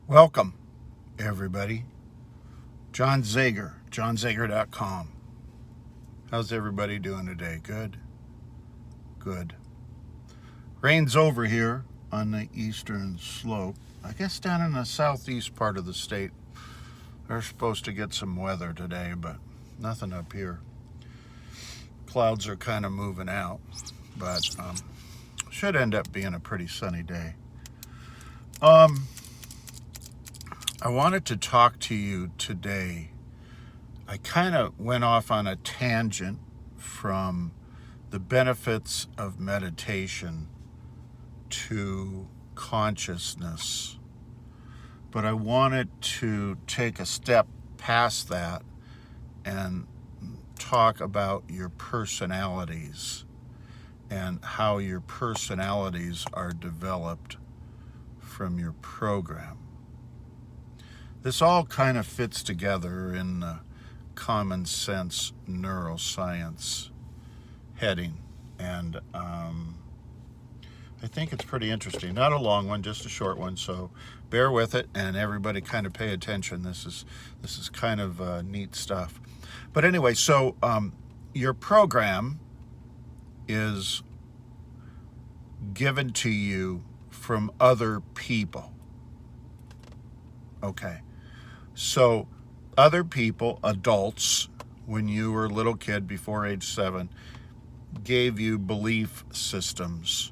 Welcome, everybody. John Zager, johnzager.com. How's everybody doing today? Good? Good. Rain's over here on the eastern slope. I guess down in the southeast part of the state, they're supposed to get some weather today, but nothing up here. Clouds are kind of moving out, but should end up being a pretty sunny day. I wanted to talk to you today. I kind of went off on a tangent from the benefits of meditation to consciousness, but I wanted to take a step past that and talk about your personalities and how your personalities are developed from your program. This all kind of fits together in the common sense neuroscience heading, and I think it's pretty interesting. Not a long one, just a short one, so bear with it, and everybody kind of pay attention. This is kind of neat stuff. But anyway, so your program is given to you from other people. Okay. So other people, adults, when you were a little kid before age 7, gave you belief systems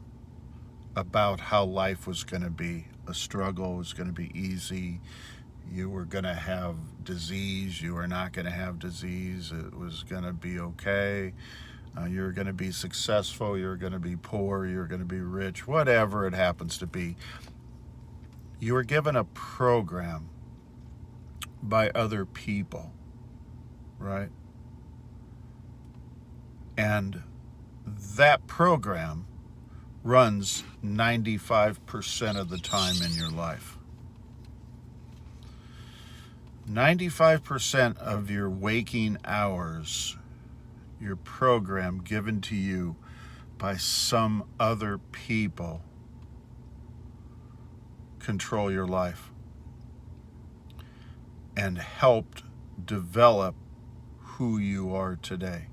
about how life was going to be. A struggle was going to be easy. You were going to have disease. You were not going to have disease. It was going to be okay. You were going to be successful. You were going to be poor. You were going to be rich. Whatever it happens to be. You were given a program by other people, right? And that program runs 95% of the time in your life. 95% of your waking hours, your program given to you by some other people, control your life and helped develop who you are today.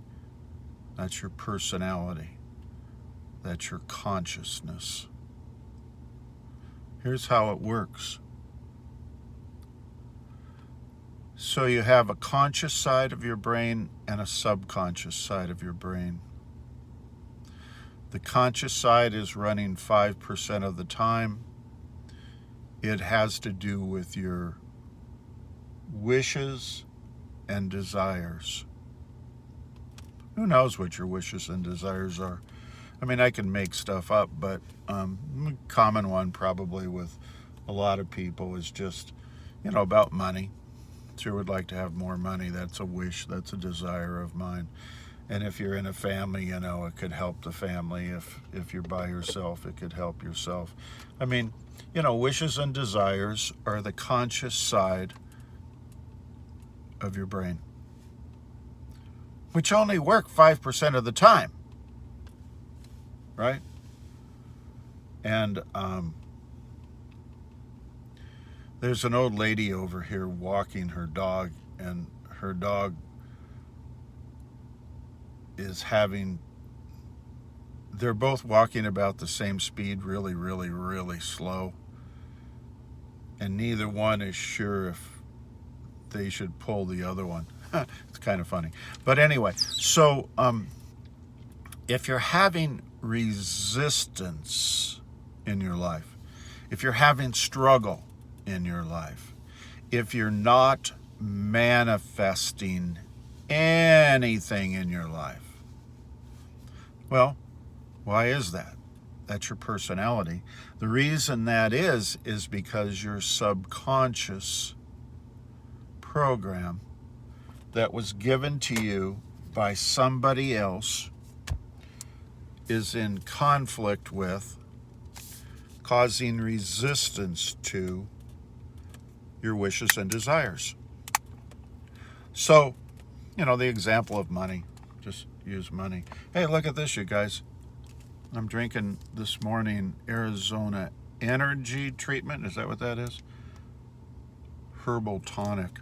That's your personality. That's your consciousness. Here's how it works. So you have a conscious side of your brain and a subconscious side of your brain. The conscious side is running 5% of the time. It has to do with your wishes and desires. Who knows what your wishes and desires are? I mean, I can make stuff up, but a common one probably with a lot of people is just, about money. Sure would like to have more money. That's a wish. That's a desire of mine. And if you're in a family, it could help the family. If you're by yourself, it could help yourself. I mean, wishes and desires are the conscious side of your brain, which only work 5% of the time, right? And there's an old lady over here walking her dog, and her dog is they're both walking about the same speed, really, really, really slow, and neither one is sure if they should pull the other one. It's kind of funny. But anyway, so if you're having resistance in your life, if you're having struggle in your life, if you're not manifesting anything in your life, well, why is that? That's your personality. The reason that is because your subconscious program that was given to you by somebody else is in conflict with, causing resistance to your wishes and desires. So, the example of money, just use money. Hey, look at this, you guys. I'm drinking this morning Arizona Energy Treatment. Is that what that is? herbal tonic.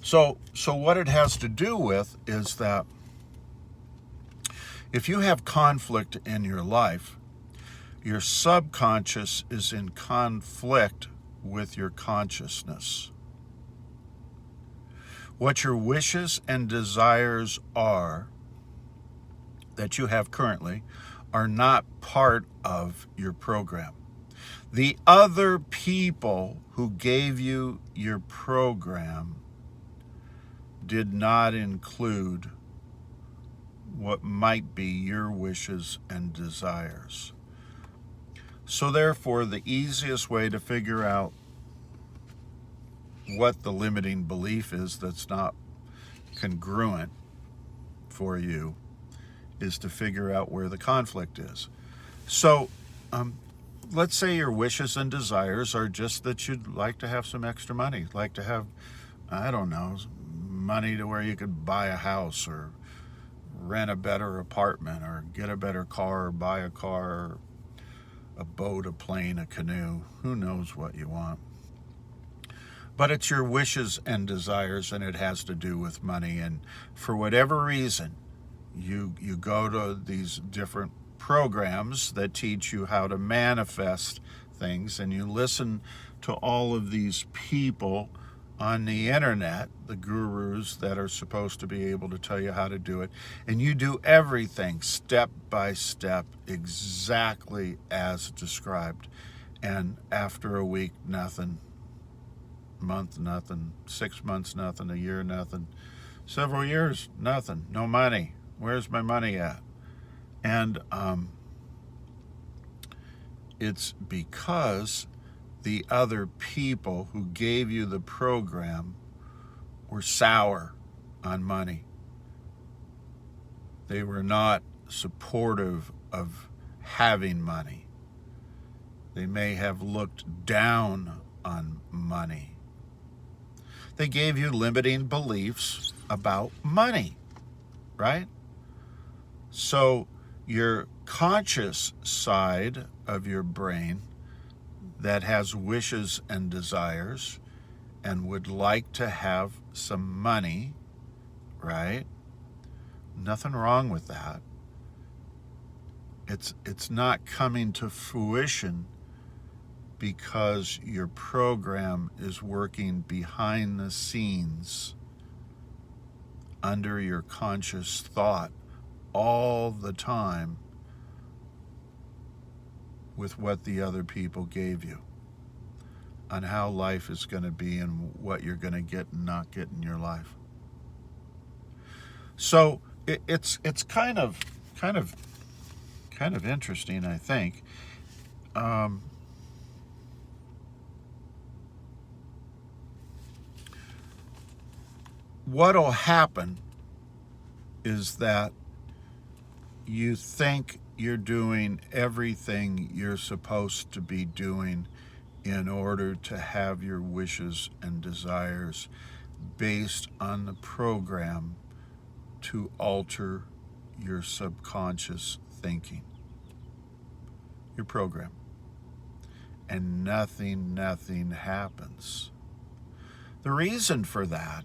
So what it has to do with is that if you have conflict in your life, your subconscious is in conflict with your consciousness. What your wishes and desires are that you have currently are not part of your program. The other people who gave you your program did not include what might be your wishes and desires. So therefore, the easiest way to figure out what the limiting belief is that's not congruent for you is to figure out where the conflict is. So let's say your wishes and desires are just that you'd like to have some extra money, like to have, I don't know, money to where you could buy a house or rent a better apartment or get a better car or buy a car, or a boat, a plane, a canoe. Who knows what you want? But it's your wishes and desires, and it has to do with money. And for whatever reason, you go to these different programs that teach you how to manifest things, and you listen to all of these people on the internet, the gurus that are supposed to be able to tell you how to do it, and you do everything step by step exactly as described. And after a week, nothing. Month, nothing. 6 months, nothing. A year, nothing. Several years, nothing. No money. Where's my money at? And it's because the other people who gave you the program were sour on money. They were not supportive of having money. They may have looked down on money. They gave you limiting beliefs about money, right? So your conscious side of your brain that has wishes and desires and would like to have some money, right? Nothing wrong with that. It's not coming to fruition because your program is working behind the scenes under your conscious thought all the time with what the other people gave you on how life is going to be and what you're going to get and not get in your life. So it's kind of interesting, I think. What'll happen is that you think you're doing everything you're supposed to be doing in order to have your wishes and desires based on the program to alter your subconscious thinking, your program. And nothing happens. The reason for that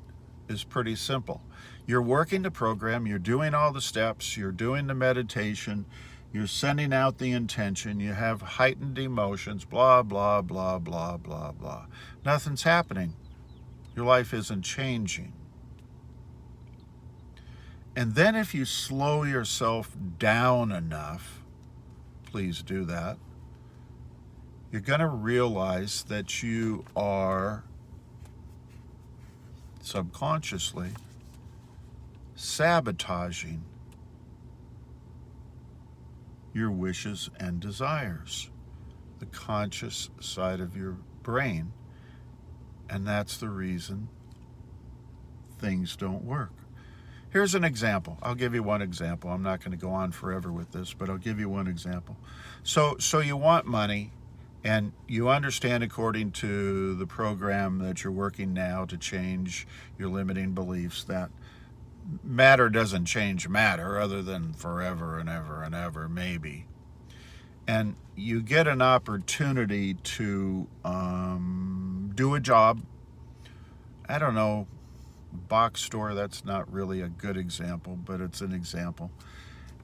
is pretty simple. You're working the program, you're doing all the steps, you're doing the meditation, you're sending out the intention, you have heightened emotions, blah, blah, blah, blah, blah, blah. Nothing's happening. Your life isn't changing. And then if you slow yourself down enough, please do that, you're going to realize that you are subconsciously sabotaging your wishes and desires, the conscious side of your brain. And that's the reason things don't work. Here's an example. I'll give you one example. I'm not going to go on forever with this, but I'll give you one example. So you want money, and you understand, according to the program that you're working now to change your limiting beliefs, that matter doesn't change matter other than forever and ever and ever, maybe. and you get an opportunity to do a job. I don't know, box store, that's not really a good example, but it's an example.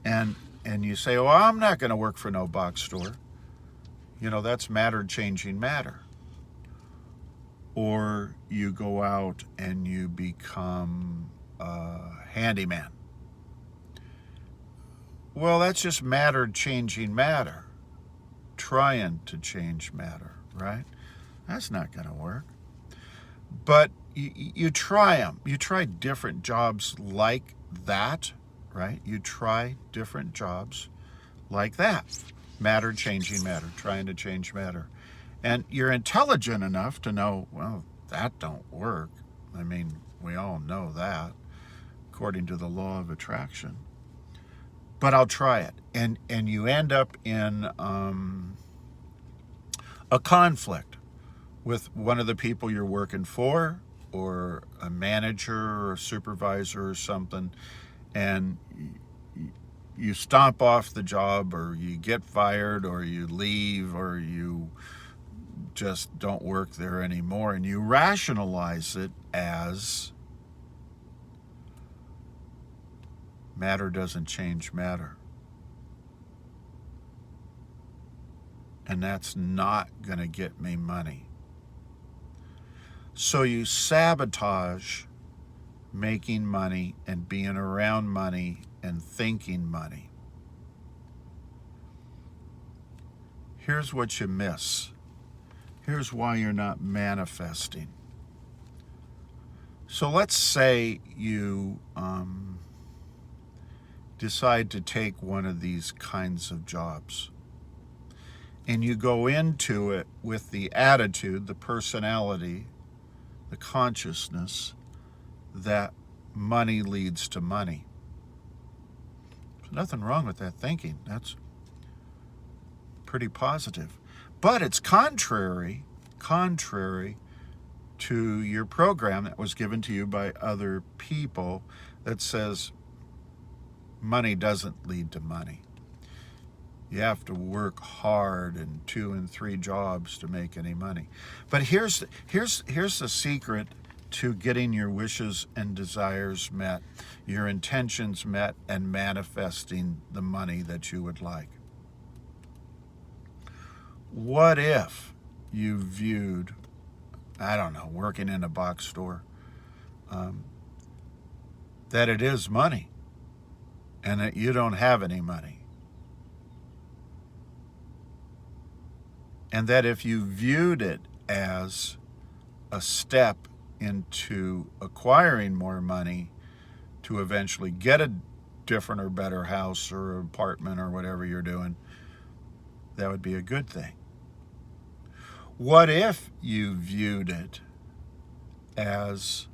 And you say, well, I'm not going to work for no box store. That's matter changing matter. Or you go out and you become a handyman. Well, that's just matter changing matter, trying to change matter, right? That's not going to work. But you try them. You try different jobs like that, right? You try different jobs like that. Matter changing matter, trying to change matter. And you're intelligent enough to know, well, that don't work. I mean, we all know that, according to the law of attraction. But I'll try it. And you end up in a conflict with one of the people you're working for, or a manager or a supervisor or something, and you stomp off the job, or you get fired, or you leave, or you just don't work there anymore, and you rationalize it as matter doesn't change matter. And that's not going to get me money. So you sabotage making money and being around money and thinking money. Here's what you miss. Here's why you're not manifesting. So let's say you decide to take one of these kinds of jobs, and you go into it with the attitude, the personality, the consciousness that money leads to money. There's nothing wrong with that thinking. That's pretty positive. But it's contrary to your program that was given to you by other people that says money doesn't lead to money. You have to work hard and 2 and 3 jobs to make any money. But here's the secret to getting your wishes and desires met, your intentions met, and manifesting the money that you would like. What if you viewed, I don't know, working in a box store, that it is money and that you don't have any money? And that if you viewed it as a step into acquiring more money to eventually get a different or better house or apartment or whatever you're doing, that would be a good thing. What if you viewed it as,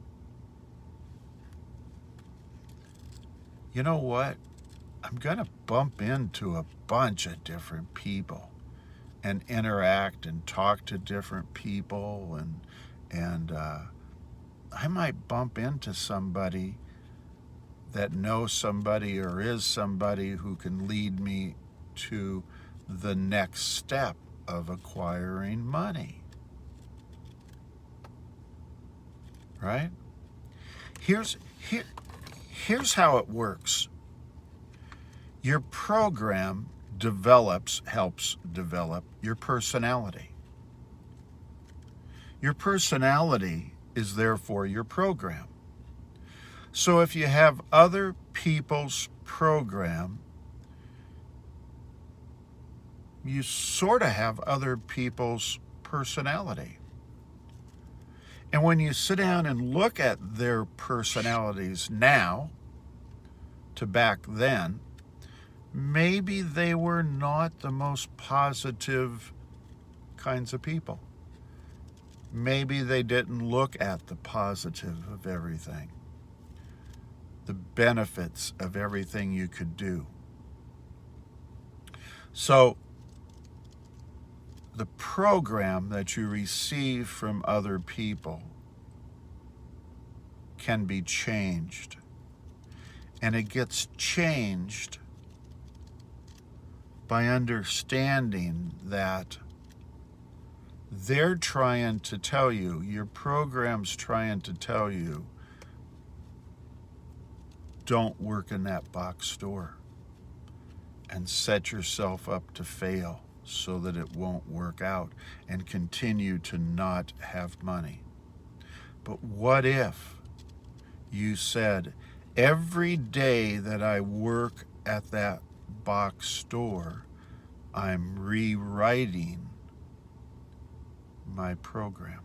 you know what, I'm going to bump into a bunch of different people and interact and talk to different people, and I might bump into somebody that knows somebody or is somebody who can lead me to the next step of acquiring money. Right? Here's how it works. Your program helps develop your personality. Your personality is therefore your program. So if you have other people's program, you sort of have other people's personality. And when you sit down and look at their personalities now to back then, maybe they were not the most positive kinds of people. Maybe they didn't look at the positive of everything, the benefits of everything you could do. So the program that you receive from other people can be changed. And it gets changed by understanding that they're trying to tell you, your program's trying to tell you, don't work in that box store and set yourself up to fail so that it won't work out and continue to not have money. But what if you said, every day that I work at that box store, I'm rewriting my program.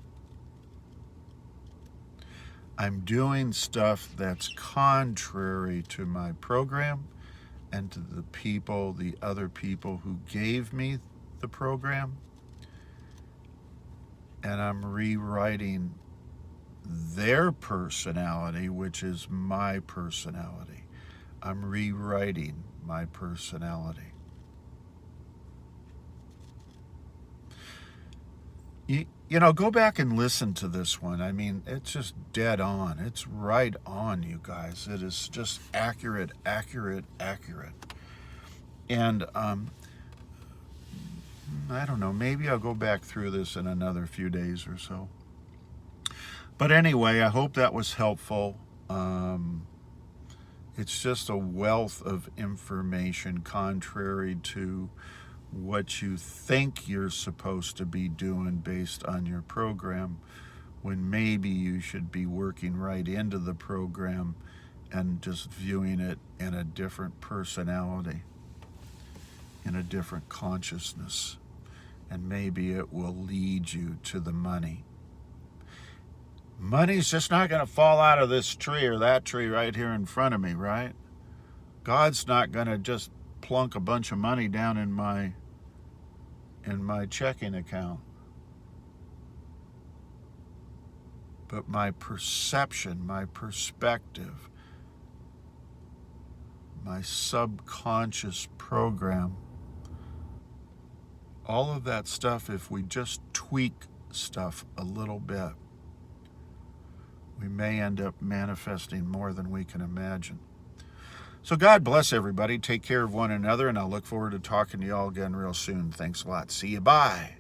I'm doing stuff that's contrary to my program and to the other people who gave me the program, and I'm rewriting their personality, which is my personality. I'm rewriting my personality. You know, go back and listen to this one. I mean, it's just dead on. It's right on, you guys. It is just accurate. And I don't know, maybe I'll go back through this in another few days or so. But anyway, I hope that was helpful. It's just a wealth of information contrary to what you think you're supposed to be doing based on your program, when maybe you should be working right into the program and just viewing it in a different personality, in a different consciousness, and maybe it will lead you to the money. Money's just not going to fall out of this tree or that tree right here in front of me, right? God's not going to just plunk a bunch of money down in my checking account. But my perception, my perspective, my subconscious program, all of that stuff, if we just tweak stuff a little bit, we may end up manifesting more than we can imagine. So God bless everybody. Take care of one another, and I'll look forward to talking to you all again real soon. Thanks a lot. See you. Bye.